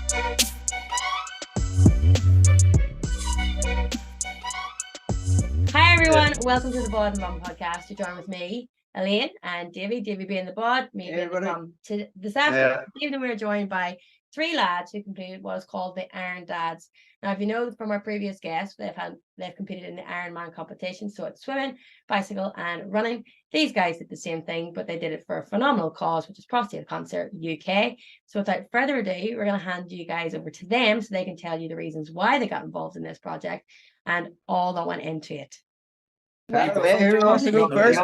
Hi everyone, welcome to the Bod and Mum podcast. You're joined with me, Elaine, and Davy. Davy being the bod, me being the mum. This evening we are joined by three lads who completed what is called the Iron Dads. Now, if you know from our previous guests, they've competed in the Ironman competition, so it's swimming, bicycle, and running. These guys did the same thing, but they did it for a phenomenal cause, which is Prostate Cancer UK. So without further ado, we're going to hand you guys over to them so they can tell you the reasons why they got involved in this project and all that went into it. Who wants to go first?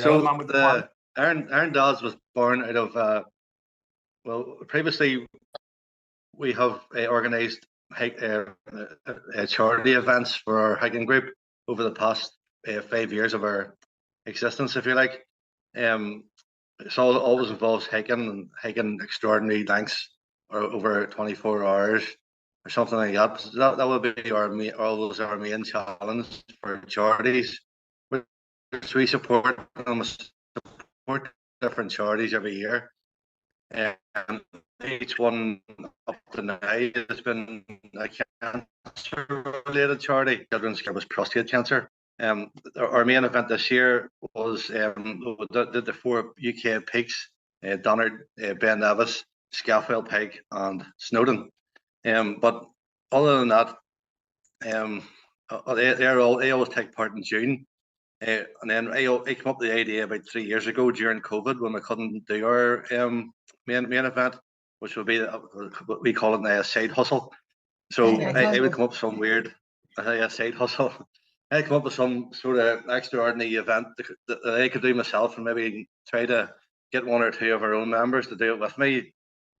So the Iron Dads was born out of previously we have organised charity events for our hiking group over the past 5 years of our existence, if you like. It's always involves hiking extraordinary lengths or over 24 hours or something like that. So that would be our main challenge for charities, which we support different charities every year. And each one up to now has been a cancer-related charity. Children's Care was prostate cancer. Our main event this year was the 4 UK peaks: Donard, Ben Nevis, Scafell Peak, and Snowdon. But other than that, they always take part in June. And then I came up with the idea about 3 years ago during COVID when we couldn't do our main event, which would be what we call it a side hustle. So I would come up with some weird side hustle. I come up with some sort of extraordinary event that I could do myself and maybe try to get one or two of our own members to do it with me.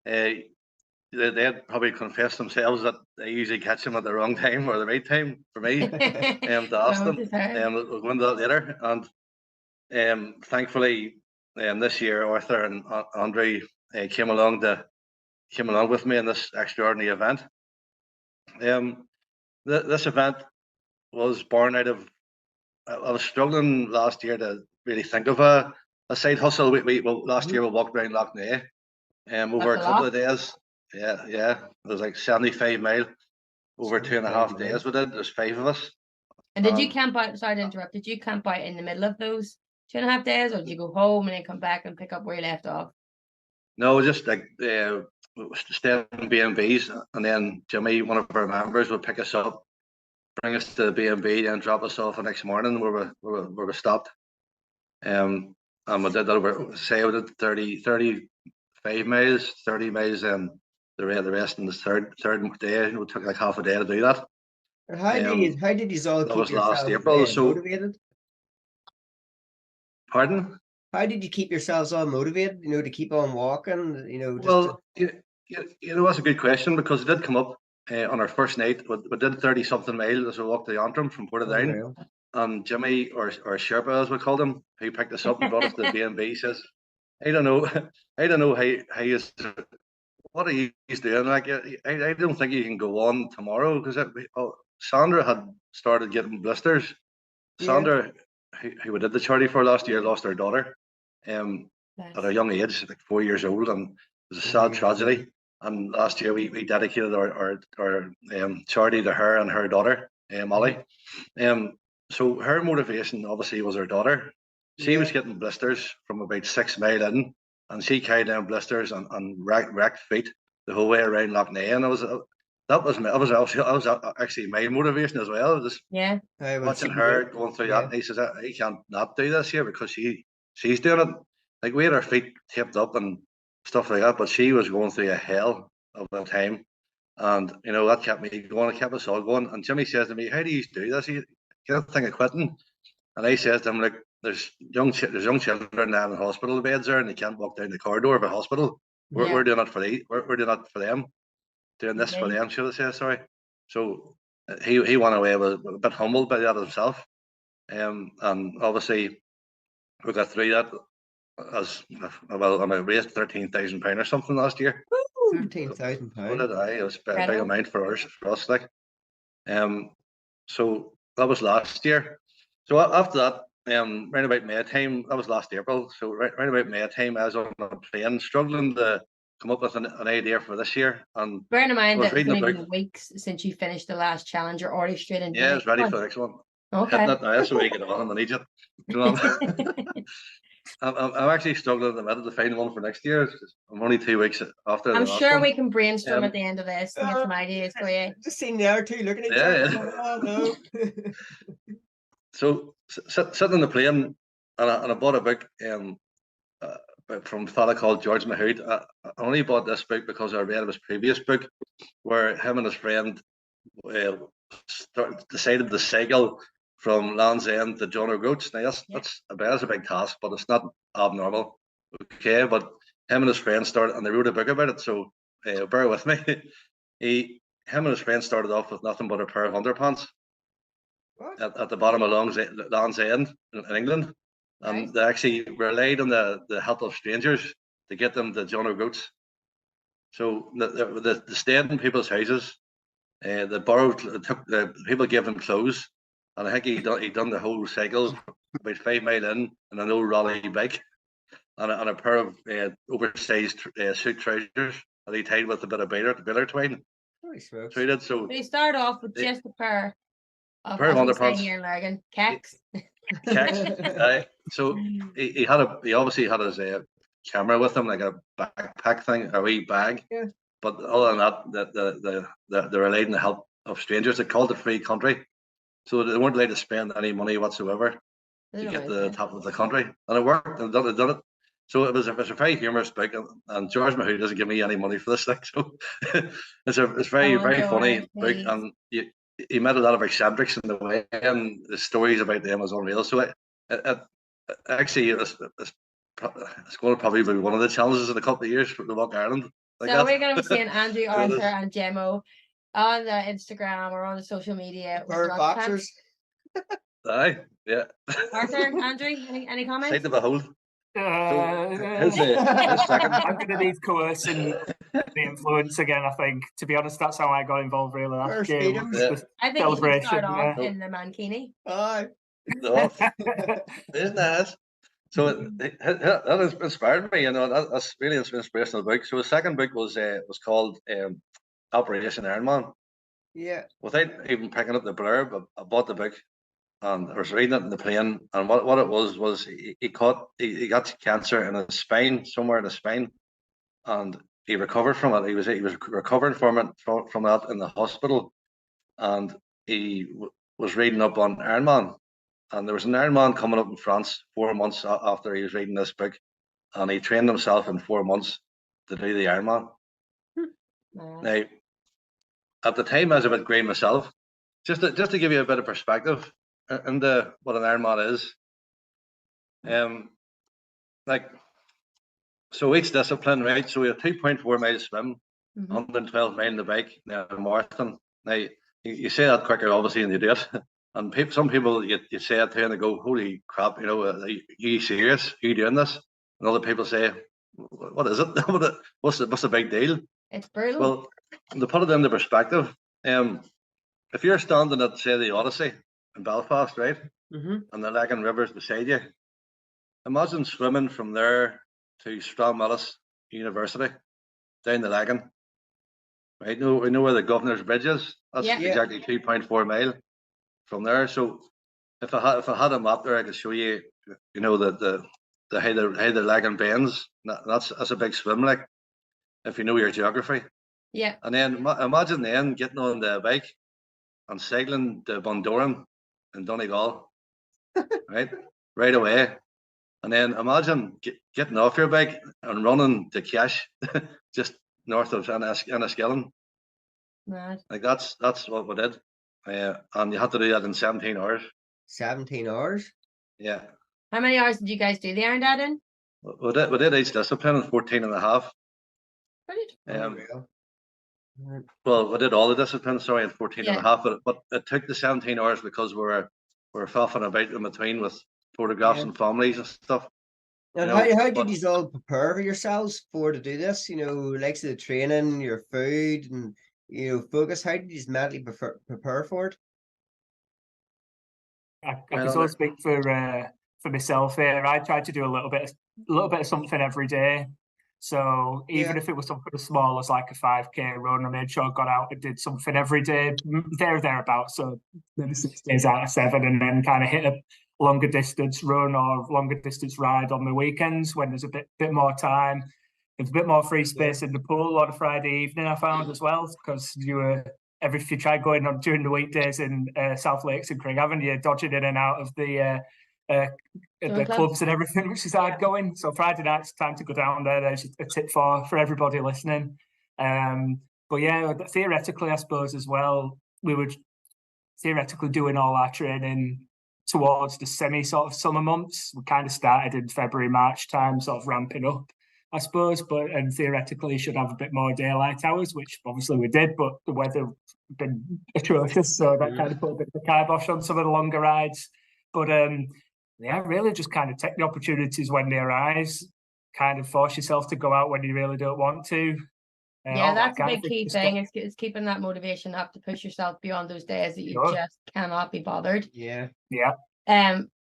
They'd probably confess themselves that they usually catch them at the wrong time or the right time for me to ask them. We'll go into that later. And thankfully, this year Arthur and Andre came along with me in this extraordinary event. This event was born out of I was struggling last year to really think of a side hustle. Last year we walked around Loch Ness over a couple of days. Yeah, it was like 75 miles over 2.5 days. We did. There's 5 of us. And did you camp out? Sorry to interrupt. Did you camp out in the middle of those 2.5 days, or did you go home and then come back and pick up where you left off? No, just like stay in B&Bs, and then Jimmy, one of our members, would pick us up, bring us to the B&B, and drop us off the next morning where we stopped. And we did that over. Say we did 35 miles, 30 miles, and the rest in the third day. It took like half a day to do that. How did you all keep last April, motivated? Pardon? How did you keep yourselves all motivated? To keep on walking. That's a good question, because it did come up on our first night. We did 30-something miles as we walked to Antrim from Portadown. And Jimmy, or Sherpa as we called him, who picked us up and brought us to the B&B, says, I don't know how you. What are you doing? Like, I don't think you can go on tomorrow, because Sandra had started getting blisters. Yeah. Sandra, who did the charity for last year, lost her daughter at a young age, like 4 years old, and it was a sad tragedy. And last year we dedicated our charity to her and her daughter, Molly. So her motivation obviously was her daughter. She was getting blisters from about 6 miles in, and she carried down blisters and wrecked feet the whole way around Loch Ness. And that was actually my motivation as well. Just watching her going through that. And he says, I can't not do this here, because she's doing it. Like, we had her feet taped up and stuff like that, but she was going through a hell of a time. And that kept me going. It kept us all going. And Jimmy says to me, how do you do this? You can't think of quitting. And I says to him, like, there's young children now in hospital beds there, and they can't walk down the corridor of a hospital. We're doing it for we're doing it for them, doing this for them, should I say? Sorry. So he went away a bit humbled by that himself, and obviously we got through that as well. I raised £13,000 or something last year. £13,000. What did I? It was a big amount for us, like. So that was last year. So after that, round about May time, that was last April. So round about May time, I was on a plane struggling to come up with an idea for this year. And bearing in mind I was that it's reading only about, been weeks since you finished the last challenge, you're already straight into yeah, the it's next ready one. for the next one. Okay. Hitting it now, that's the way you get on in Egypt. You know, I'm actually struggling at the minute to find one for next year. I'm only 2 weeks after the I'm last sure one. we can brainstorm at the end of this and get some ideas for you. Just seen the other two looking at each Yeah, other. yeah. Oh no. So sitting in the plane, and I bought a book from a fella called George Mahood. I only bought this book because I read his previous book, where him and his friend decided to cycle from Land's End to John O'Groats. Now that's a big task, but it's not abnormal. Okay, but him and his friend started, and they wrote a book about it. So bear with me. Him and his friend started off with nothing but a pair of underpants at the bottom of Land's End in England, and they actually relied on the help of strangers to get them to John O'Groats. So they stayed in people's houses. They borrowed, people gave them clothes, and I think he done the whole cycle about 5 mile in an old Raleigh bike, and a pair of oversized suit trousers that he tied with a bit of baler twine. So he did. So he started off with just a pair of underpants here in Lurgan, kecks. So he obviously had his camera with him, like a backpack thing, a wee bag. Yeah. But other than that, they relied on the help of strangers. They called it free country, so they weren't allowed to spend any money whatsoever to get to the top of the country, and it worked. And done it. So it was a very humorous book, and George Mahood doesn't give me any money for this thing, so it's very funny book, and he met a lot of eccentrics in the way, and the stories about them was unreal. So it actually it's going to probably be one of the challenges in a couple of years for the Walk Ireland. So we're going to be seeing Andrew, Arthur, and Gemmo on the Instagram or on the social media. Boxers. Aye, yeah. Arthur, Andrew, any comments? Sight to behold. I'm going to need coercing the influence again, I think. To be honest, that's how I got involved, really. That game. I think you should start off in the mankini. Aye. Isn't that? So that has inspired me, you know. That's really an inspirational book. So his second book was called Operation Ironman. Yeah. Without even picking up the blurb, I bought the book, and I was reading it in the plane. And what it was he got cancer in his spine, somewhere in his spine, and he recovered from it. He was recovering from that in the hospital, and he was reading up on Ironman. And there was an Ironman coming up in France 4 months after he was reading this book, and he trained himself in 4 months to do the Ironman. Now, at the time, I was a bit green myself. Just to give you a bit of perspective into what an Ironman is. So each discipline, right? So we have 2.4 miles swim, 112 mile in the bike, now a marathon. Now you say that quicker, obviously, than you do it. And some people, you say it to and they go, holy crap, you know, are you serious? Are you doing this? And other people say, what is it? What's the big deal? It's brutal. Well, to put it into perspective, if you're standing at, say, the Odyssey in Belfast, right? And the Lagan River's beside you, imagine swimming from there to Stranmillis University, down the Lagan. Right? We know where the Governor's Bridge is. That's exactly 2.4 mile. From there, so if I had a map there, I could show you, you know, the how the Lagan bends. That's a big swim, like, if you know your geography. Yeah. And then imagine then getting on the bike and cycling to Bundoran in Donegal, right away, and then imagine getting off your bike and running to Cash, just north of Enniskillen. Mad. Like that's what we did. And you had to do that in 17 hours. 17 hours? Yeah. How many hours did you guys do the Iron Dad in? We did each discipline in 14 and a half. Well, we did all the disciplines, sorry, in 14 and a half, but it took the 17 hours because we were faffing about in between with photographs and families and stuff. And how did you all prepare for yourselves to do this? You know, likes of the training, your food, and focus. How did you mentally prepare for it? I can sort of speak for myself here. I try to do a little bit of something every day. So even if it was something as small as like a 5K run, I made sure I got out and did something every day, there or thereabouts. So maybe 6 days out of 7, and then kind of hit a longer distance run or longer distance ride on the weekends when there's a bit more time. There's a bit more free space in the pool on a Friday evening, I found as well, because if you try going on during the weekdays in South Lakes and Craigavon, you're dodging in and out of the clubs and everything, which is hard going. So Friday night's time to go down there. There's a tip for everybody listening. But yeah, theoretically, I suppose as well, we were theoretically doing all our training towards the semi sort of summer months. We kind of started in February, March time, sort of ramping up, I suppose, and theoretically should have a bit more daylight hours, which obviously we did, but the weather been atrocious, so that kind of put a bit of a kibosh on some of the longer rides. But yeah, really just kind of take the opportunities when they arise, kind of force yourself to go out when you really don't want to. Yeah, that's a big key thing. It's keeping that motivation up to push yourself beyond those days that you just cannot be bothered. Yeah.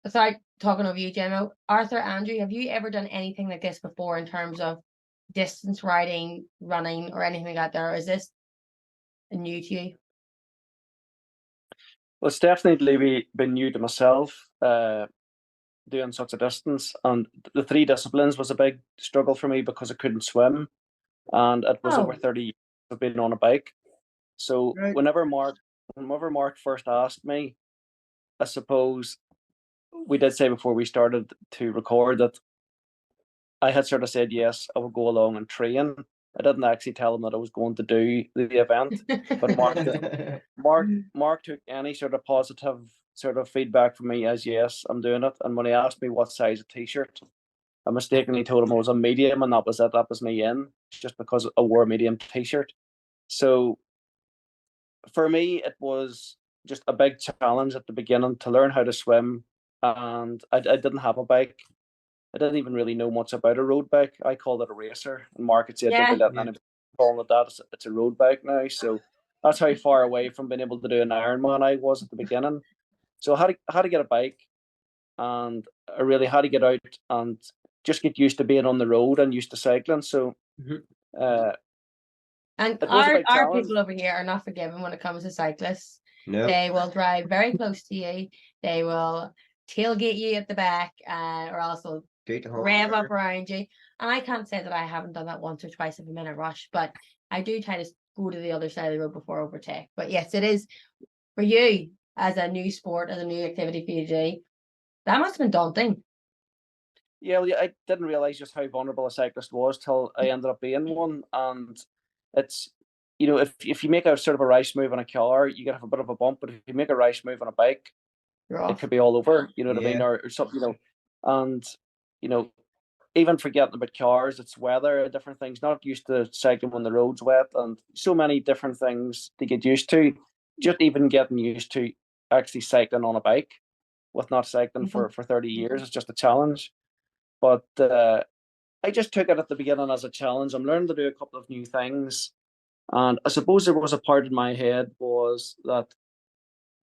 Sorry, talking over you, Gemma. Arthur, Andrew, have you ever done anything like this before in terms of distance riding, running, or anything like that? Or is this new to you? Well, it's definitely been new to myself, doing such a distance. And the 3 disciplines was a big struggle for me because I couldn't swim. And it was over 30 years of being on a bike. So whenever Mark first asked me, I suppose we did say before we started to record that I had sort of said, yes, I would go along and train. I didn't actually tell him that I was going to do the event, but Mark took any sort of positive sort of feedback from me as, yes, I'm doing it. And when he asked me what size of t-shirt, I mistakenly told him I was a medium, and that was it. That was me in, just because I wore a medium t-shirt. So for me, it was just a big challenge at the beginning to learn how to swim. And I didn't have a bike. I didn't even really know much about a road bike. I called it a racer. And Mark had said, don't be letting anybody call it that. It's a road bike now. So that's how far away from being able to do an Ironman I was at the beginning. So I had to get a bike, and I really had to get out and just get used to being on the road and used to cycling. So and our people over here are not forgiving when it comes to cyclists. No. They will drive very close to you. They will tailgate you at the back, or also rev up around you. And I can't say that I haven't done that once or twice if I'm in a rush, but I do try to go to the other side of the road before I overtake. But yes, it is for you as a new sport, as a new activity for you to do. That must have been daunting. Yeah, well, I didn't realise just how vulnerable a cyclist was till I ended up being one. And it's, if you make a sort of a rash move on a car, you can have a bit of a bump, but if you make a rash move on a bike, it could be all over, you know what I mean, or something, and even forgetting about cars, it's weather, different things, not used to cycling when the road's wet, and so many different things to get used to. Just even getting used to actually cycling on a bike with not cycling for 30 years is just a challenge. But I just took it at the beginning as a challenge. I'm learning to do a couple of new things, and I suppose there was a part in my head was that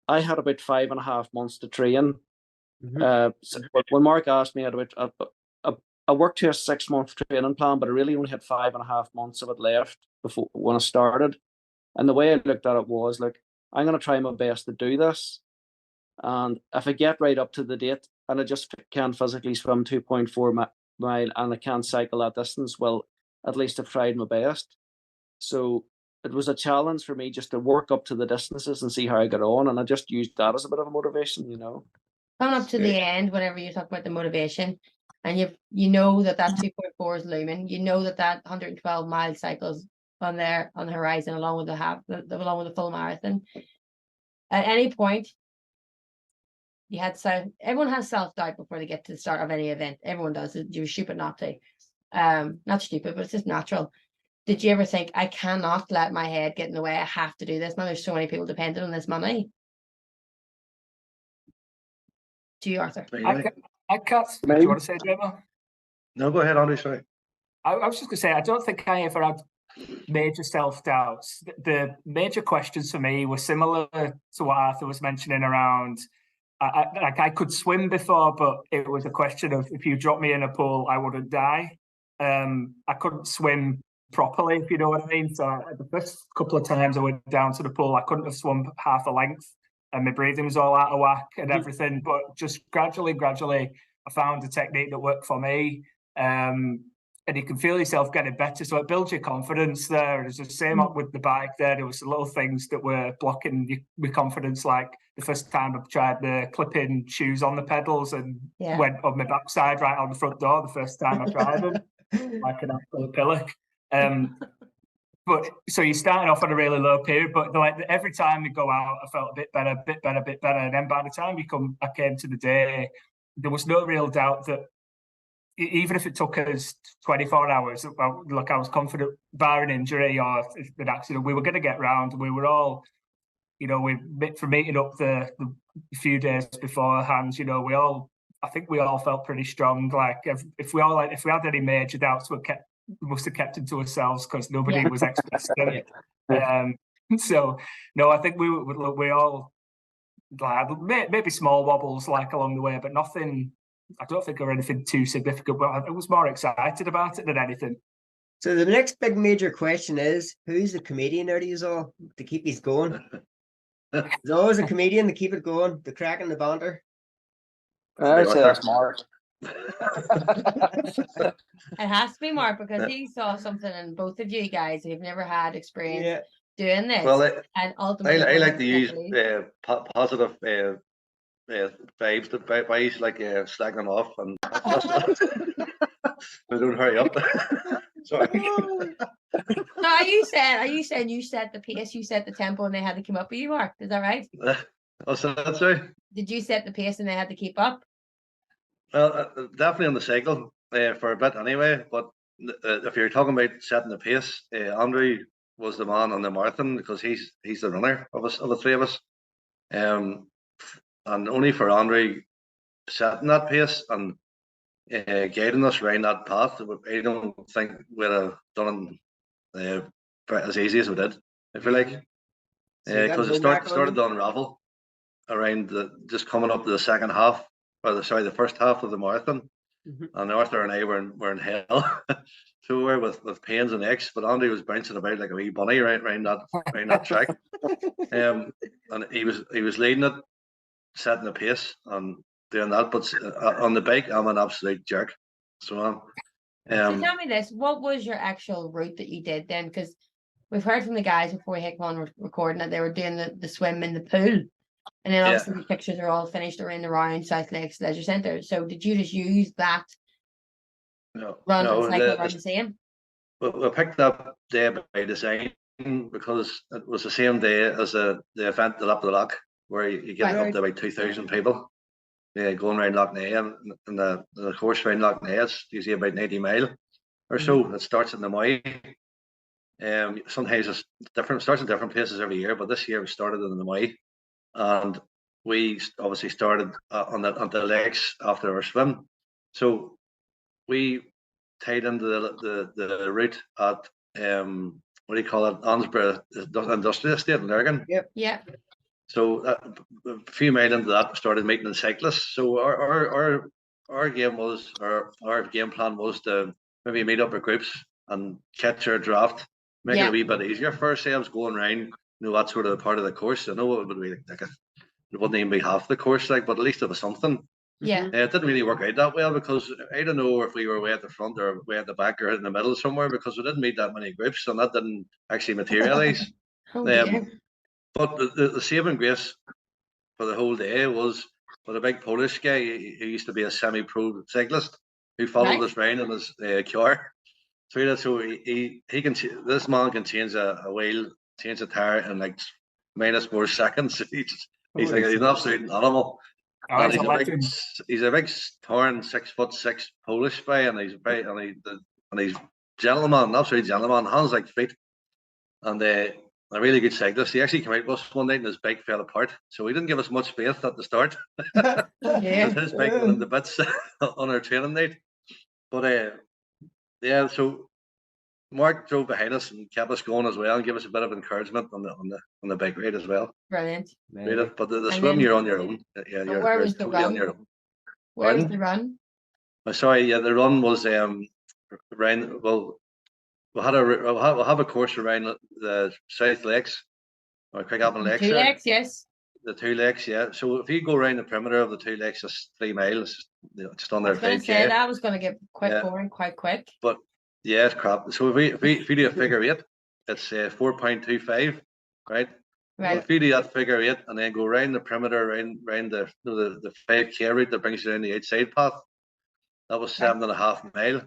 I had about 5.5 months to train. So when Mark asked me, I worked to a 6-month training plan, but I really only had 5.5 months of it left before when I started. And the way I looked at it was like, I'm going to try my best to do this. And if I get right up to the date and I just can't physically swim 2.4 mile and I can't cycle that distance, well, at least I've tried my best. So it was a challenge for me just to work up to the distances and see how I got on. And I just used that as a bit of a motivation, Coming up to the end, whenever you talk about the motivation, and you know that 2.4 is looming, you know that 112 mile cycles on the horizon, along with the full marathon. At any point, everyone has self-doubt before they get to the start of any event. Everyone does. You're stupid not to. Not stupid, but it's just natural. Did you ever think, I cannot let my head get in the way, I have to do this now, there's so many people dependent on this money? To you, Arthur. I can't. Do you want to say, Gemma? No, go ahead, Andrew. Sorry. I was just going to say, I don't think I ever had major self-doubts. The major questions for me were similar to what Arthur was mentioning around, I could swim before, but it was a question of, if you drop me in a pool, I wouldn't die. I couldn't swim properly, if you know what I mean. So the first couple of times I went down to the pool, I couldn't have swum half a length, and my breathing was all out of whack and everything. But just gradually, I found a technique that worked for me. And you can feel yourself getting better. So it builds your confidence there. And it's the same up with the bike there. There was little things that were blocking your confidence. Like the first time I tried the clip-in shoes on the pedals and went on my backside right on the front door the first time I tried them, like an absolute pillock. But so you're starting off on a really low period, but like every time you go out, I felt a bit better. And then by the time I came to the day, there was no real doubt that even if it took us 24 hours, well, look, I was confident, barring injury or an accident, we were going to get round. We were all, from meeting up the few days beforehand, I think we all felt pretty strong. Like if we had any major doubts, we must have kept them to ourselves because nobody was expressing it. So no, I think we all had maybe small wobbles like along the way, but nothing. I don't think there were anything too significant, but I was more excited about it than anything. So the next big major question is, who's the comedian out of you all to keep these going? There's always a comedian to keep it going, the crack and the banter. I would say that's Mark. It has to be Mark because he saw something in both of you guys who've never had experience doing this. Well, and ultimately, I like to use positive vibes to buys, like slacking them off and they don't hurry up. Sorry. So are you saying you set the pace, you set the tempo, and they had to keep up with you, Mark? Is that right? What's that, sorry? Did you set the pace and they had to keep up? Well, definitely on the cycle for a bit anyway. But if you're talking about setting the pace, Andrew was the man on the marathon because he's the runner of the three of us. And only for Andrew setting that pace and guiding us around that path, I don't think we'd have done it as easy as we did, if you like. Because it started to unravel around just coming up to the second half, the first half of the marathon. And Arthur and I were in hell. So we were with pains and aches, but Andy was bouncing about like a wee bunny around that track. And he was leading it, setting the pace and doing that, but on the bike I'm an absolute jerk. So so tell me this, what was your actual route that you did then? Because we've heard from the guys before we hit on recording that they were doing the swim in the pool, and then obviously the pictures are all finished around around South Lakes Leisure Centre. So did you just use that run and cycle around the same? We picked that day by design because it was the same day as the event, the Lap of the Loch, where you get up to about 2,000 people going around Loch Ness, and the course around Loch Ness is usually about 90 mile or so. It starts in the Moy. Sometimes it's different, starts in different places every year, but this year we started in the Moy, and we obviously started on the lakes after our swim. So we tied into the route at what do you call it, Ansborough Industrial Estate in Lurgan. Yep. So a few miles into that, we started meeting cyclists. So our game plan was to maybe meet up with groups and catch our draft, make it a wee bit easier for ourselves going around. That sort of part of the course. I know it would be like it wouldn't even be half the course, but at least it was something. Yeah. It didn't really work out that well because I don't know if we were way at the front or way at the back or in the middle somewhere, because we didn't meet that many groups and that didn't actually materialise. But the saving grace for the whole day was with a big Polish guy who used to be a semi-pro cyclist who followed us round in his car. So this man can change a wheel, change a tire in like -4 seconds. He's an absolute animal. And he's a big torn 6'6" Polish guy, and he's gentleman, absolute gentleman, hands like feet, and a really good cyclist. He actually came out with us one night and his bike fell apart, so he didn't give us much faith at the start. His bike went into bits on our training night. But so Mark drove behind us and kept us going as well, and gave us a bit of encouragement on the bike ride as well. Brilliant. But the swim, you're on your own. Yeah, you're was the totally run? on your own. Where was the run? Sorry, the run was around. Well, we'll have a course around the South Lakes or Craigavon Lakes. 2 lakes, yes. The 2 lakes, yeah. So if you go around the perimeter of the 2 lakes, it's 3 miles. Just under 5K. I was going to say that was going to get quite boring quite quick. But yeah, it's crap. So if we do a figure 8, it's 4.25, right? Right. Well, if you do that figure 8 and then go around the perimeter, around the 5K route that brings you down the outside path, that was 7.5 miles.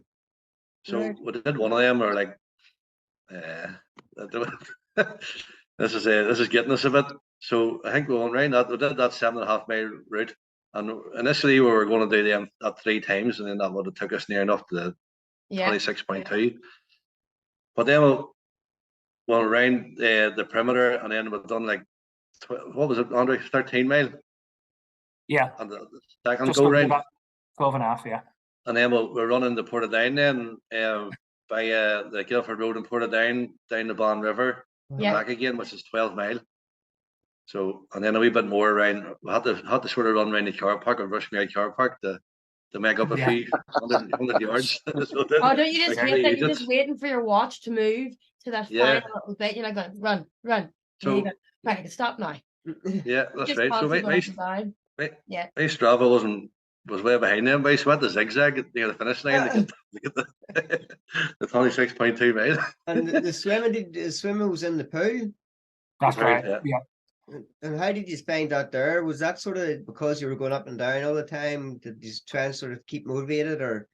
So we did one of them, or like, this is getting us a bit. So I think we went around that. We did that 7.5 mile route, and initially we were going to do them at 3 times, and then that would have took us near enough to the 26.2. But then we went around the perimeter, and then we've done like what was it, Andre? 13 mile. Yeah. And the second go round. 12.5, yeah. And then we're running the Portadown then by the Guildford Road and Portadown down the Bon River and back again, which is 12 mile. So, and then a wee bit more around. We had to sort of run around the car park or Rushmere car park to make up a few 100 yards. So don't you just hate that? You're just waiting for your watch to move to that final little bit. You're like going, run. So right, I can stop now. Yeah, that's right. So my Strava was way behind them, but so I had to zigzag near the finish line to get the 26.2 miles. And the swimming was in the pool. That's right. Yeah. And how did you find that there? Was that sort of because you were going up and down all the time? Did you try and sort of keep motivated, or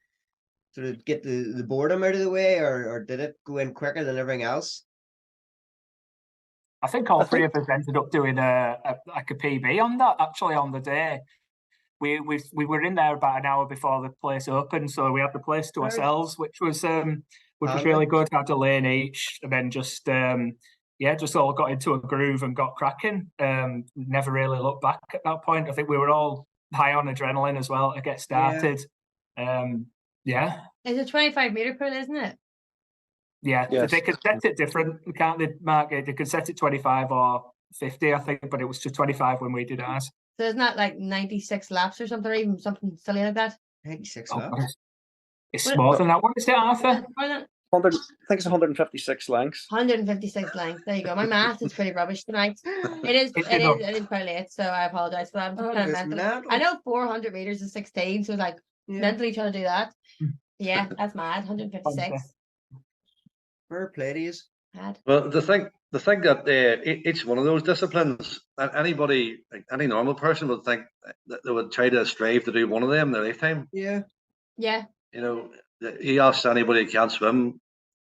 sort of get the boredom out of the way, or did it go in quicker than everything else? I think all three of us ended up doing a PB on that. Actually, on the day, we were in there about an hour before the place opened, so we had the place to ourselves, which was really good. Had a lane each, and then just all got into a groove and got cracking. Never really looked back at that point. I think we were all high on adrenaline as well to get started. It's a 25-meter pool, isn't it? Yeah, yes. They could set it different, can't they, Mark? They could set it 25 or 50, I think, but it was to 25 when we did ours. So isn't that like 96 laps or something, or even something silly like that? 96 laps? It's more than that. What is it, Arthur? 100, I think it's 156 lengths. 156 lengths. There you go. My math is pretty rubbish tonight. It is quite late, so I apologize for that. I'm just kind of mental. I know 400 meters is 16, so like mentally trying to do that. Yeah, that's mad. 156. Fair play to you. Well, the thing that each one of those disciplines, anybody, like any normal person, would think that they would try to strive to do one of them in their lifetime. Yeah. Yeah. You know, you ask anybody who can't swim,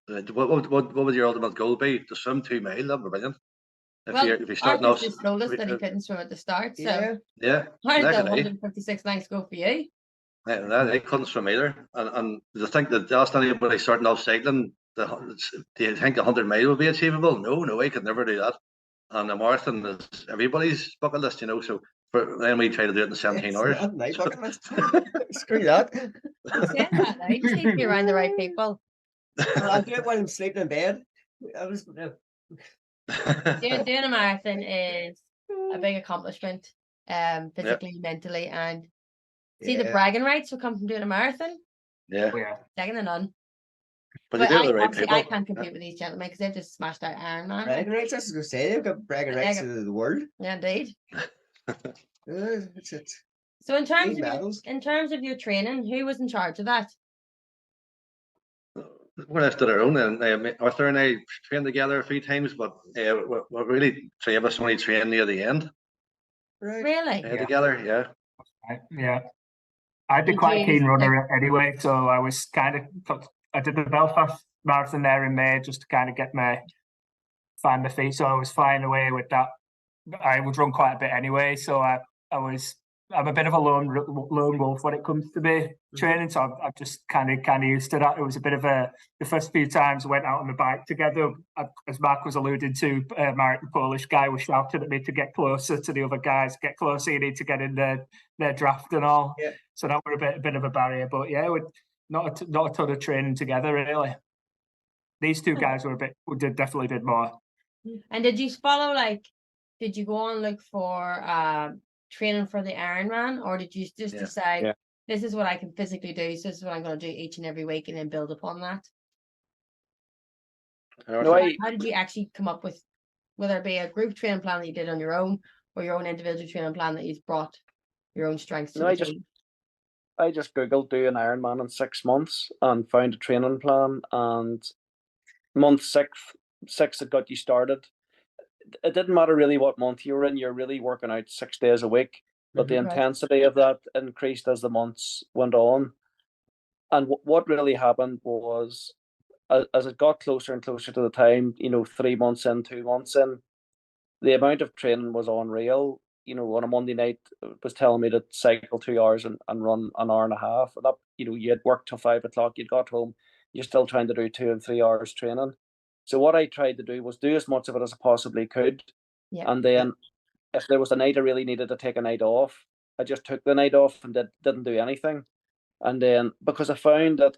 what would your ultimate goal be? To swim 2 miles? That'd be brilliant. If you're starting off, just noticed that he couldn't swim at the start. So yeah. How did the 156 lengths go for you? They couldn't swim either, and I think that asked anybody starting off cycling, do you think 100 mile will be achievable? No, I could never do that. And the marathon is everybody's bucket list, you know. So then we try to do it in 17 hours. My bucket list. Screw that. You just need to be around the right people. I'll do it while I'm sleeping in bed. Doing a marathon is a big accomplishment, physically, mentally, and see the bragging rights will come from doing a marathon. Yeah. Second to none. But you do the right people. I can't compete with these gentlemen because they've just smashed out Ironman. Bragging rights, I was going to say, they've got bragging rights to the world. Yeah, indeed. That's it. So in terms of your training, who was in charge of that? We're left to our own, and Arthur and I trained together a few times, but we're really three of us only trained near the end. Right. Really? Together, yeah. Yeah. I'd be quite a keen runner anyway, so I was I did the Belfast Marathon there in May just to find my feet. So I was flying away with that. I would run quite a bit anyway, so I'm a bit of a lone wolf when it comes to me training. So I'm just kind of used to that. It was a bit of the first few times I went out on the bike together, as Mark was alluding to, Mark, the Polish guy, was shouting at me to get closer to the other guys. Get closer, you need to get in their draft and all. Yeah. So that were a bit of a barrier, but yeah, not a ton of training together really. These two guys definitely did more. And did you follow did you go on look for training for the Ironman, or did you just decide this is what I can physically do, so this is what I'm going to do each and every week, and then build upon that. No, How did you actually come up with, whether it be a group training plan that you did on your own, or your own individual training plan that you've brought your own strengths to the team? I just Googled do an Ironman in 6 months and found a training plan, and month six it got you started. It didn't matter really what month you were in, you're really working out 6 days a week, but the intensity of that increased as the months went on. And what really happened was, as it got closer and closer to the time, 3 months in, 2 months in, the amount of training was unreal. On a Monday night, it was telling me to cycle 2 hours and run an hour and a half. And that, you had worked till 5 o'clock, you'd got home, you're still trying to do 2 and 3 hours training. So what I tried to do was do as much of it as I possibly could. And then if there was a night I really needed to take a night off, I just took the night off and didn't do anything. And then, because I found that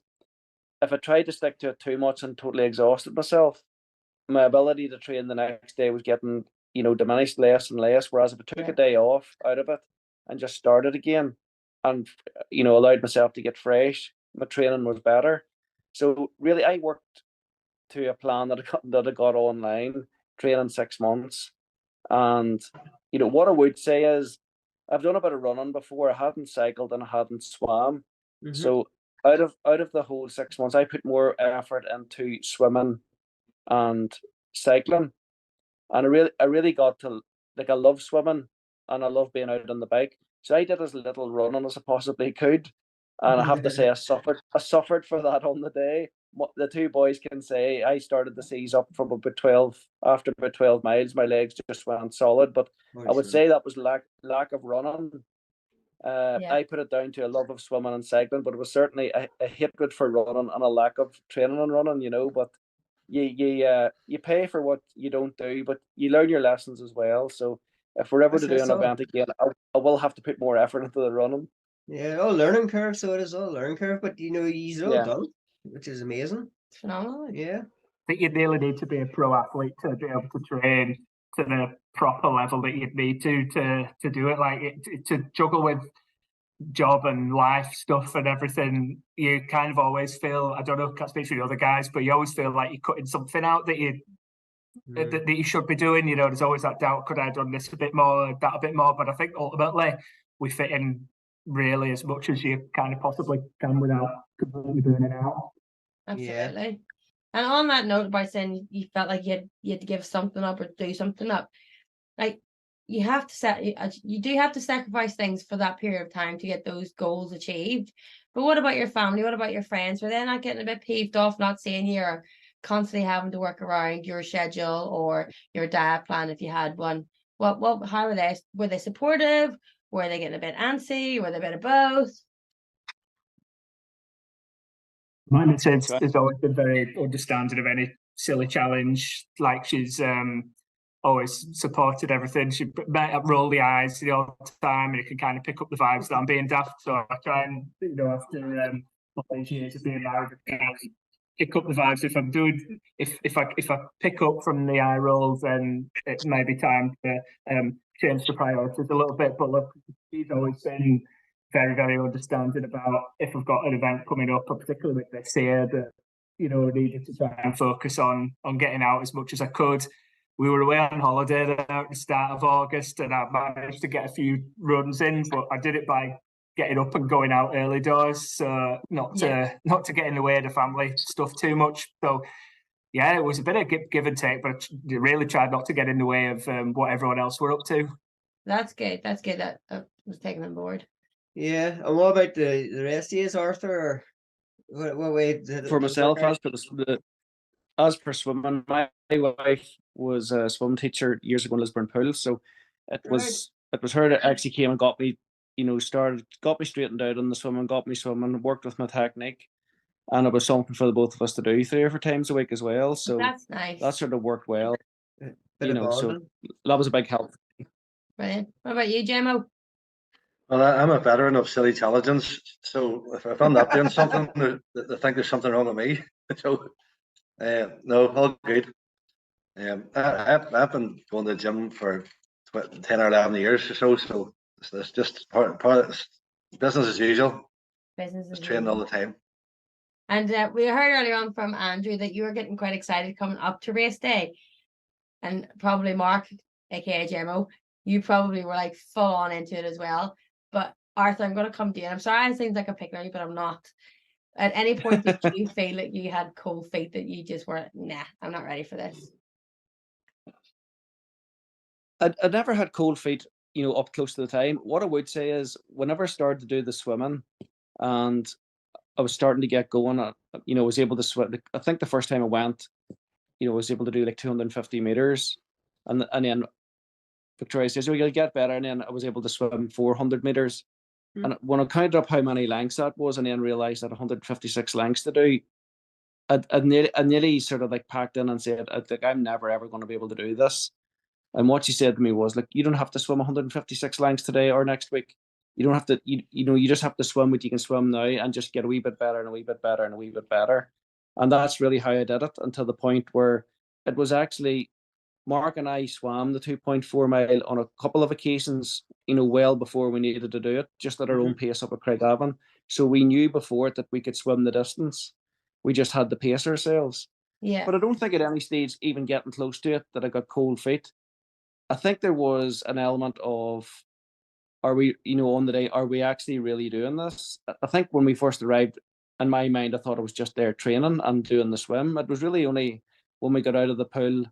if I tried to stick to it too much and totally exhausted myself, my ability to train the next day was getting, diminished less and less. Whereas if I took a day off out of it and just started again and, allowed myself to get fresh, my training was better. So really, I worked to a plan that I got online, training 6 months. And, what I would say is, I've done a bit of running before. I hadn't cycled and I hadn't swam. So out of the whole 6 months, I put more effort into swimming and cycling. And I really got to, like, I love swimming and I love being out on the bike. So I did as little running as I possibly could. And I have to say, I suffered for that on the day. The two boys can say I started to seize up from about 12, after about 12 miles, my legs just went solid. But I would say that was lack of running. I put it down to a love of swimming and cycling, but it was certainly a hatred for running and a lack of training and running, But you pay for what you don't do, but you learn your lessons as well. So if we're ever to do an event again, I will have to put more effort into the running. Yeah, all learning curve. So it is all learning curve, but he's all done, which is amazing. Phenomenal. Yeah. I think you'd really need to be a pro athlete to be able to train to the proper level that you'd need to do it. Like to juggle with job and life stuff and everything, you kind of always feel, I don't know, can't speak for the other guys, but you always feel like you're cutting something out that you should be doing. There's always that doubt, could I have done this a bit more, that a bit more? But I think ultimately we fit in really as much as you kind of possibly can without completely burning out. Absolutely. Yeah. And on that note, by saying you felt like you had to give something up or do something up, like you do have to sacrifice things for that period of time to get those goals achieved. But what about your family? What about your friends? Were they not getting a bit peeved off not seeing you, or constantly having to work around your schedule or your diet plan if you had one? How were they? Were they supportive? Were they getting a bit antsy? Were they a bit of both? My missus has always been very understanding of any silly challenge. Like, she's always supported everything. She might roll the eyes all the time, and you can kind of pick up the vibes that I'm being daft. So I try and, after all these years of being married, pick up the vibes. If I'm doing, if I pick up from the eye rolls, then it may be time to change the priorities a little bit. But look, she's always been very, very understanding about if I've got an event coming up, particularly with this year, that needed to try and focus on getting out as much as I could. We were away on holiday there at the start of August, and I managed to get a few runs in, but I did it by getting up and going out early doors, so not to get in the way of the family stuff too much. So yeah, it was a bit of give and take, but I really tried not to get in the way of what everyone else were up to. That's good. That's good. That was taken on board. Yeah, and what about the rest of you, Arthur? What way for myself, as for swimming, my wife was a swim teacher years ago in Lisburn Pool, so it was her that actually came and got me, got me straightened out on the swimming, got me swimming, worked with my technique, and it was something for the both of us to do 3 or 4 times a week as well. So that's nice. That sort of worked well. So that was a big help. Brilliant. What about you, Jemo? Well, I'm a veteran of silly challenges, so if I'm not doing something, they think there's something wrong with me. So, no, all good. I've been going to the gym for 10 or 11 years or so it's just part of business as usual. Business Just as training all usual. the time. And we heard earlier on from Andrew that you were getting quite excited coming up to race day. And probably Mark, aka JMO, you probably were like full on into it as well. But Arthur, I'm going to come to you. I'm sorry it seems like I'm picking on you, but I'm not. At any point did you feel like you had cold feet, that you just were, nah, I'm not ready for this? I never had cold feet, you know, up close to the time. What I would say is whenever I started to do the swimming and I was starting to get going, you know, I was able to swim. I think the first time I went, you know, I was able to do like 250 meters. And then Victoria says, oh, you'll get better. And then I was able to swim 400 meters. And when I counted up how many lengths that was and then realized that 156 lengths to do, I nearly sort of like packed in and said, I think I'm never ever going to be able to do this. And what she said to me was, like, you don't have to swim 156 lengths today or next week. You don't have to, you know, you just have to swim what you can swim now and just get a wee bit better and a wee bit better and a wee bit better. And that's really how I did it, until the point where it was actually Mark and I swam the 2.4 mile on a couple of occasions, you know, well before we needed to do it, just at our own pace up at Craigavon. So we knew before it that we could swim the distance. We just had to pace ourselves. Yeah. But I don't think at any stage, even getting close to it, that I got cold feet. I think there was an element of, are we, you know, on the day, are we actually really doing this? I think when we first arrived, in my mind, I thought I was just there training and doing the swim. It was really only when we got out of the pool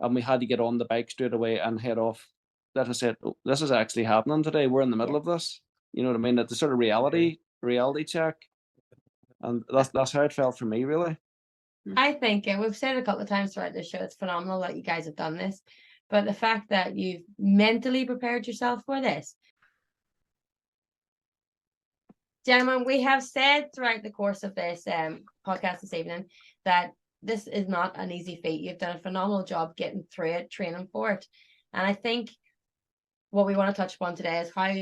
and we had to get on the bike straight away and head off that I said, oh, this is actually happening today. We're in the middle of this. You know what I mean? It's a sort of reality check. And that's how it felt for me, really. I think, and we've said it a couple of times throughout the show, it's phenomenal that you guys have done this. But the fact that you've mentally prepared yourself for this. Gentlemen, we have said throughout the course of this podcast this evening that this is not an easy feat. You've done a phenomenal job getting through it, training for it. And I think what we want to touch upon today is how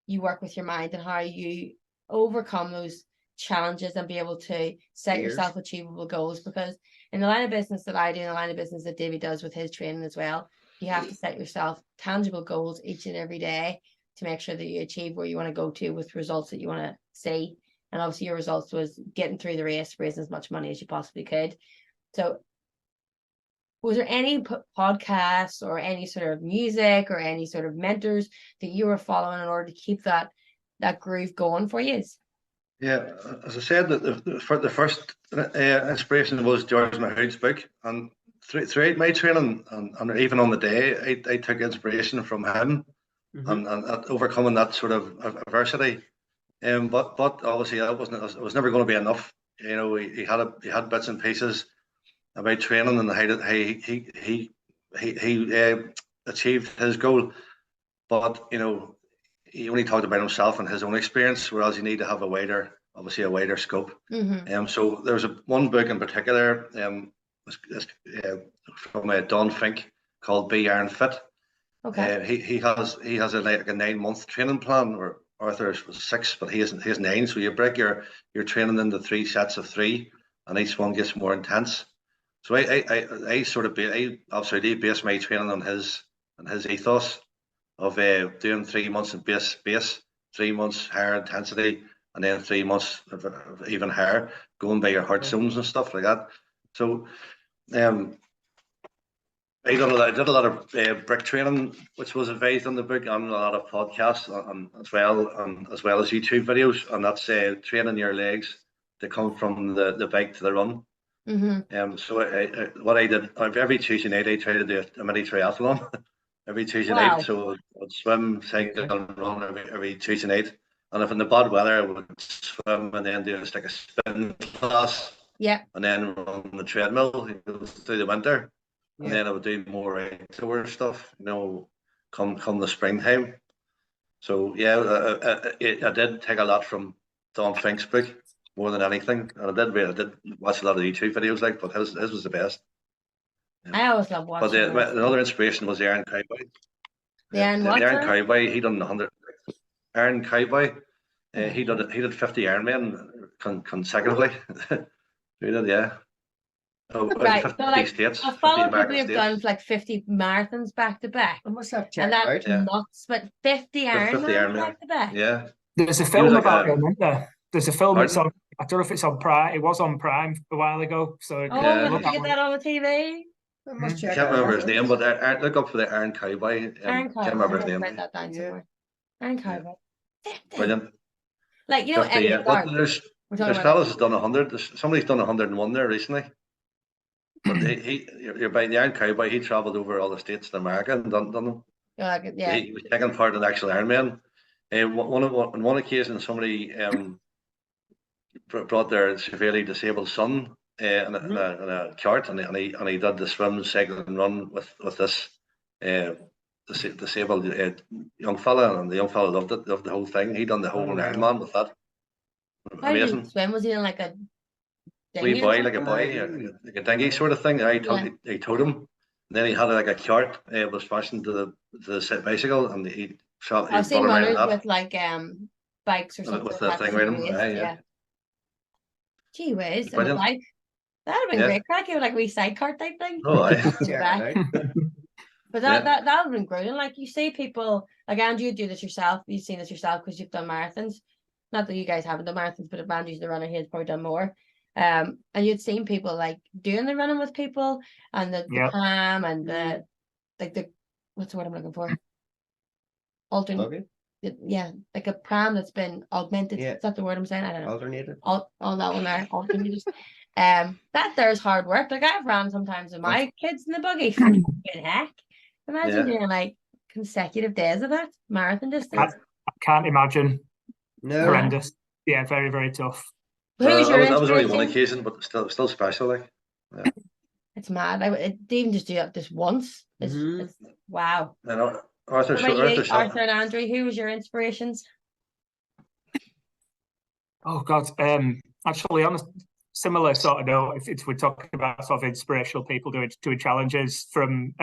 you work with your mind and how you overcome those challenges and be able to set yourself achievable goals. Because in the line of business that I do, in the line of business that Davey does with his training as well, you have to set yourself tangible goals each and every day to make sure that you achieve where you want to go to with results that you want to see. And obviously your results was getting through the race, raising as much money as you possibly could. So was there any podcasts or any sort of music or any sort of mentors that you were following in order to keep that groove going for you? Yeah, as I said, for the first inspiration was George Mahood's book, and throughout my training and even on the day, I took inspiration from him and overcoming that sort of adversity. But obviously it was never going to be enough. You know, he had bits and pieces about training and how he achieved his goal, but you know, he only talked about himself and his own experience, whereas you need to have a wider scope. So there was one book in particular, from Don Fink, called Be Iron Fit. Okay. He has a 9-month training plan, where Arthur's was 6, but he has 9. So you break your training into 3 sets of 3, and each one gets more intense. So I sort of obviously base my training on his ethos of doing 3 months of base, 3 months higher intensity, and then 3 months of even higher, going by your heart zones and stuff like that. So I did a lot of brick training, which was advised in the book, and a lot of podcasts, as well as YouTube videos, and that's training your legs to come from the bike to the run. So what I did every Tuesday night, I try to do a mini triathlon every Tuesday night. So I'd swim, cycle, and run every Tuesday night. And if in the bad weather, I would swim and then do like a spin class. And then run the treadmill through the winter. And then I would do more outdoor stuff, you know, come the springtime. So I did take a lot from Don Fink's book more than anything, and I did watch a lot of YouTube videos, but his was the best. I always love watching. But another inspiration was Aaron Cowboy. Aaron Cowboy, he done 100. Aaron Cowboy, he did 50 Ironman consecutively. He did, yeah. Right, so like I follow people who've done like 50 marathons back to back. I must have checked out. That's nuts, but 50 Ironmans back to back. Yeah. There's a film about him, isn't there? There's a film that's on. I don't know if it's on Prime. It was on Prime a while ago. So we have to get that on the TV. I must check. I can't remember his name, but look up for the Iron Cowboy. Iron Cowboy. Can't remember his name. Write that down somewhere. Iron Cowboy. Brilliant. Like, you know, there's fellas has done 100. Somebody's done 101 there recently. But you're by the Iron Cowboy. He travelled over all the states in America and done them. Yeah. He was taking part in the actual Ironman. On one occasion, somebody brought their severely disabled son in a cart, and he did the swim, cycle, and run with this disabled young fella, and the young fella loved the whole thing. He done the whole Ironman with that. Amazing. How did he swim? Was he in like a wee boy, like a dinghy sort of thing? He towed him. And then he had like a cart. It was fastened to the bicycle, and he shot. I've seen runners with like bikes or something with the thing around him. Yeah. Gee whiz, and a bike. That'd have been great. Crack it with like a wee sidecar type thing. Oh, But that would have been grueling. Like, you see people like Andrew do this yourself. You've seen this yourself because you've done marathons. Not that you guys haven't done marathons, but if Andrew's the runner, he's probably done more. And you'd seen people like doing the running with people, and the pram and the what's the word I'm looking for? Alternate. Yeah, like a pram that's been augmented. Is that the word I'm saying? I don't know. Alternated. All that one there. Alternated. That there's hard work. Like, I've ran sometimes with my kids in the buggy. Heck. Imagine doing like consecutive days of that marathon distance. I can't imagine. No. Horrendous. Yeah, very, very tough. That was only one occasion, but still special. Like, it's mad. I even just do it just once. It's wow. I know. Arthur and Andrew, who was your inspirations? Oh God, actually, on a similar sort of note, if we're talking about sort of inspirational people doing challenges from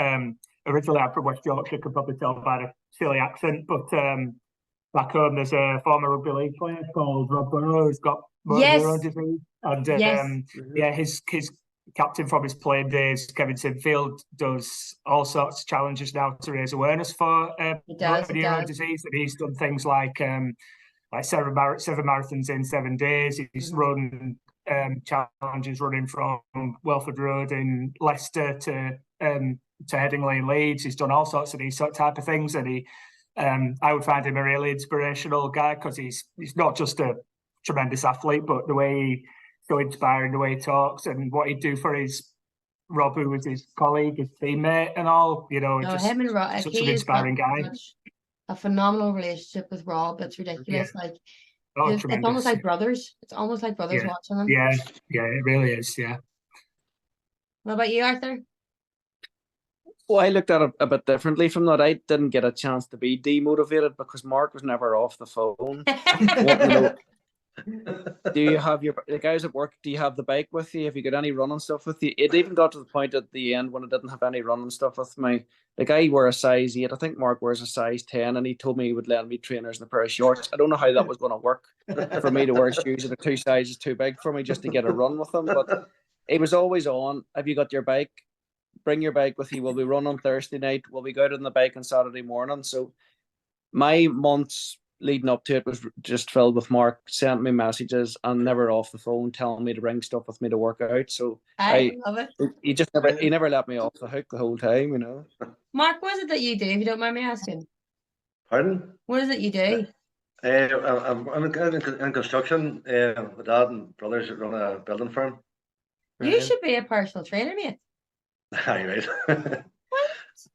originally I'm from West Yorkshire, could probably tell by the silly accent, but back home there's a former rugby league player called Rob Burrow who's got motor neuron disease, and his captain from his playing days, Kevin Sinfield, does all sorts of challenges now to raise awareness for motor neuron disease, and he's done things like 7 marathons in 7 days. He's run challenges running from Welford Road in Leicester to Headingley in Leeds. He's done all sorts of these type of things, and he I would find him a really inspirational guy because he's not just a tremendous athlete, but the way he so inspiring, the way he talks and what he'd do for Rob, who was his colleague, his teammate, and all. Just him and Rob, such an inspiring guy. A phenomenal relationship with Rob. It's ridiculous. Yeah. Like, it's almost like brothers. It's almost like brothers watching them. Yeah, it really is. Yeah. What about you, Arthur? Well, I looked at it a bit differently from that. I didn't get a chance to be demotivated because Mark was never off the phone. Do you have the guys at work? Do you have the bike with you? Have you got any running stuff with you? It even got to the point at the end when I didn't have any running stuff with me. The guy wore a size 8. I think Mark wears a size 10, and he told me he would lend me trainers and a pair of shorts. I don't know how that was going to work for me to wear shoes that are 2 sizes too big for me just to get a run with them. But he was always on. Have you got your bike? Bring your bike with you. Will we run on Thursday night? Will we go out on the bike on Saturday morning? So my months leading up to it was just filled with Mark sending me messages and never off the phone telling me to bring stuff with me to work out. So I love it. He never let me off the hook the whole time, Mark, what is it that you do, if you don't mind me asking? Pardon? What is it you do? I'm in construction. My dad and brothers run a building firm. You should be a personal trainer, mate. Aye, right.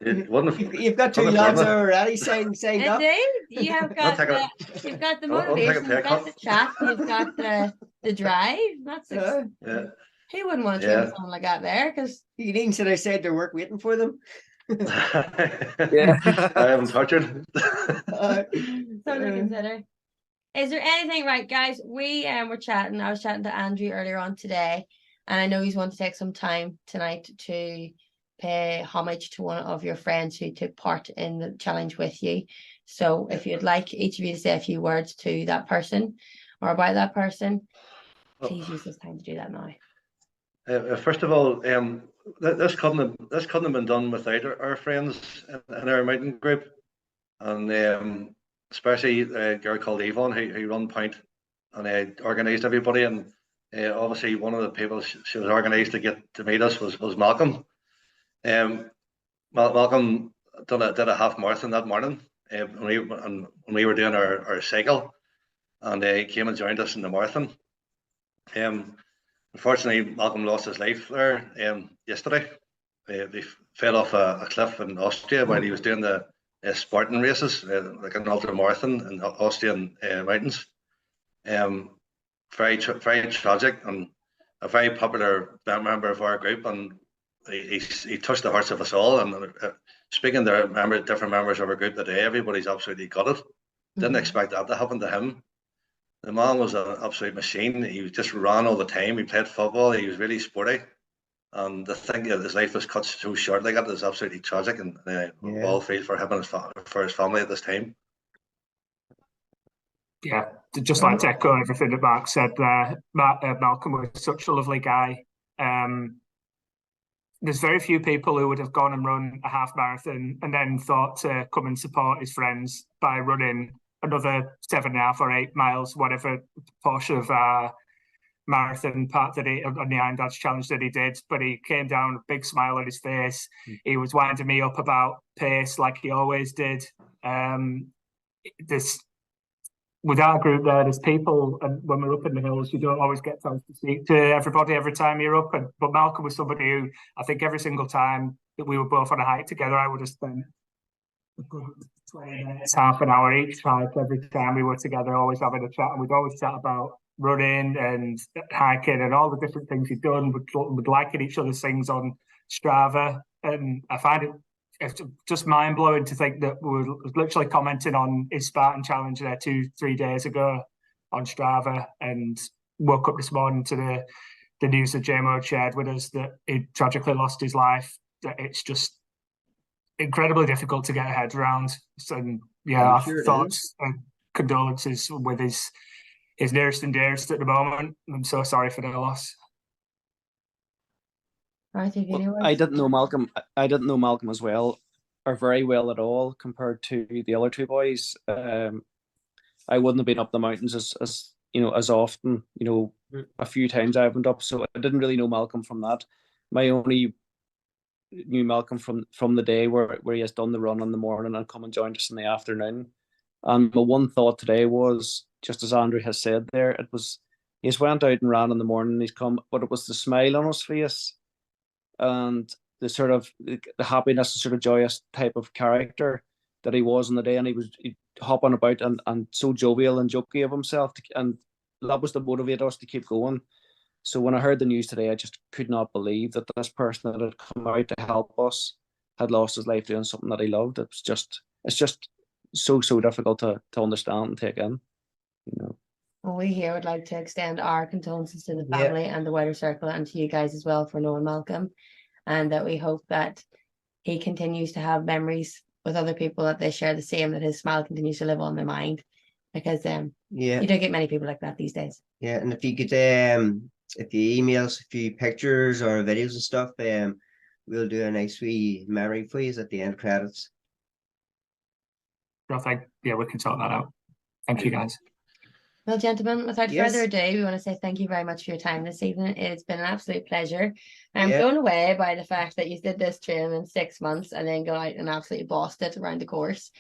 You've got 2 lads already signed up. Indeed, you've got the motivation, you've got the chat, you've got the drive. That's who wouldn't want to train with someone like that there? Because you didn't sit outside their work waiting for them. I haven't touched it. Something to consider. Is there anything, right, guys? We were chatting. I was chatting to Andrew earlier on today, and I know he's wanting to take some time tonight to pay homage to one of your friends who took part in the challenge with you. So if you'd like each of you to say a few words to that person or about that person, please use this time to do that now. First of all, this couldn't have been done without our friends in our mountain group, and especially a girl called Yvonne who run Point and organised everybody. And obviously one of the people she was organised to get to meet us was Malcolm. Malcolm did a half marathon that morning when we were doing our cycle, and he came and joined us in the marathon. Unfortunately, Malcolm lost his life there yesterday. He fell off a cliff in Austria while he was doing the Spartan races, like an ultra marathon in the Austrian mountains. Very tragic, and a very popular member of our group, and he touched the hearts of us all. And speaking to different members of our group today, everybody's absolutely gutted. Didn't expect that to happen to him. The man was an absolute machine. He just ran all the time. He played football. He was really sporty. And the thing that his life was cut so short like that is absolutely tragic. And we all feel for him and for his family at this time. Yeah, just like to echo everything that Mark said there. Malcolm was such a lovely guy. There's very few people who would have gone and run a half marathon and then thought to come and support his friends by running another 7.5 or 8 miles, whatever portion of marathon part that on the Iron Dad's challenge that he did. But he came down with a big smile on his face. He was winding me up about pace like he always did. With our group there's people, and when we're up in the hills, you don't always get time to speak to everybody every time you're up. But Malcolm was somebody who, I think every single time that we were both on a hike together, I would have spent a good 20 minutes, half an hour each hike every time we were together, always having a chat. And we'd always chat about running and hiking and all the different things he'd done. We'd liking each other's things on Strava. And I find it's just mind-blowing to think that we were literally commenting on his Spartan challenge there 2-3 days ago on Strava, and woke up this morning to the news that JMO shared with us that he tragically lost his life. That it's just incredibly difficult to get a head around. And our thoughts and condolences with his nearest and dearest at the moment. I'm so sorry for their loss. I didn't know Malcolm. I didn't know Malcolm as well, or very well at all, compared to the other two boys. I wouldn't have been up the mountains as often. A few times I went up, so I didn't really know Malcolm from that. My only knew Malcolm from the day where he has done the run in the morning and come and joined us in the afternoon. And my one thought today was, just as Andrew has said there, it was he's went out and ran in the morning. He's come, but it was the smile on his face and the sort of the happiness, the sort of joyous type of character that he was on the day, and he hopping about and so jovial and jokey of himself, and that was to motivate us to keep going. So when I heard the news today, I just could not believe that this person that had come out to help us had lost his life doing something that he loved. It's just so difficult to understand and take in. Well, we here would like to extend our condolences to the family and the wider circle, and to you guys as well, for knowing Malcolm, and that we hope that he continues to have memories with other people that they share the same, that his smile continues to live on their mind, because you don't get many people like that these days. Yeah, and if you could if you email us a few pictures or videos and stuff, we'll do a nice wee memory for you at the end credits. We can sort that out. Thank you, guys. Well, gentlemen, without further ado, we want to say thank you very much for your time this evening. It's been an absolute pleasure. I'm blown away by the fact that you did this training in 6 months and then go out and absolutely bossed it around the course,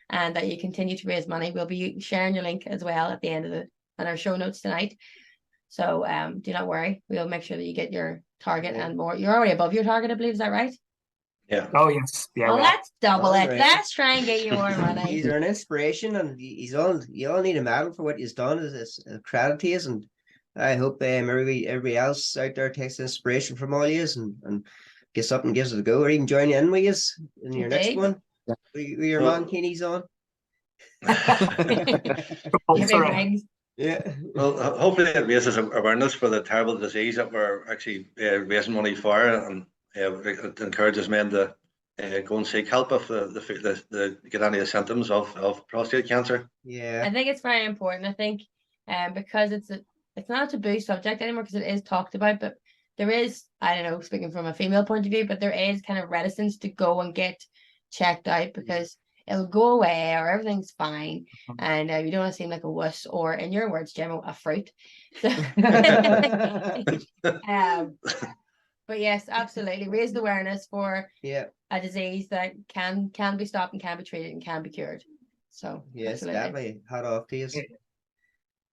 and that you continue to raise money. We'll be sharing your link as well at the end of on our show notes tonight. So do not worry. We'll make sure that you get your target and more. You're already above your target, I believe. Is that right? Yeah. Oh, yes. Yeah. Well, let's double it. Right. Let's try and get you more money. He's an inspiration, and you all need a medal for what he's done. It's a credit to you, and I hope everybody else out there takes inspiration from all you and gets up and gives it a go, or even join in with you in your next one. With your mankinis on. Yeah. Well, hopefully it raises awareness for the terrible disease that we're actually raising money for, and it encourages men to go and seek help if they get any of the symptoms of prostate cancer. Yeah, I think it's very important. I think because it's not a taboo subject anymore, because it is talked about, but there is, I don't know, speaking from a female point of view, but there is kind of reticence to go and get checked out, because it'll go away, or everything's fine, and you don't want to seem like a wuss, or in your words, Gemma, a fruit. So, but yes, absolutely, raise the awareness for a disease that can be stopped and can be treated and can be cured. So yes, absolutely. definitely. Hat off to you.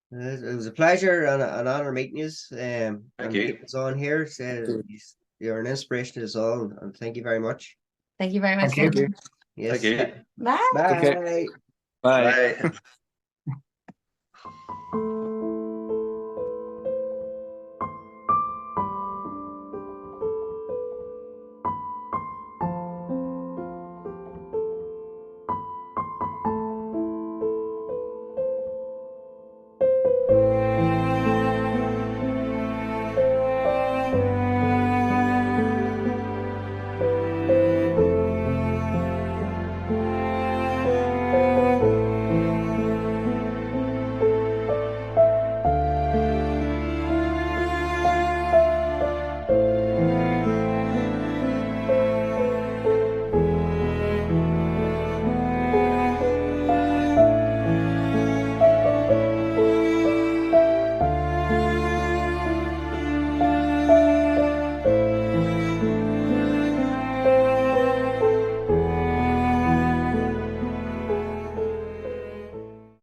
It was a pleasure and an honor meeting you. Thank you. It's on here. So you're an inspiration to us all, and thank you very much. Thank you very much. Thank you. Yes. Thank you. Bye. Bye. Okay. Bye. Bye.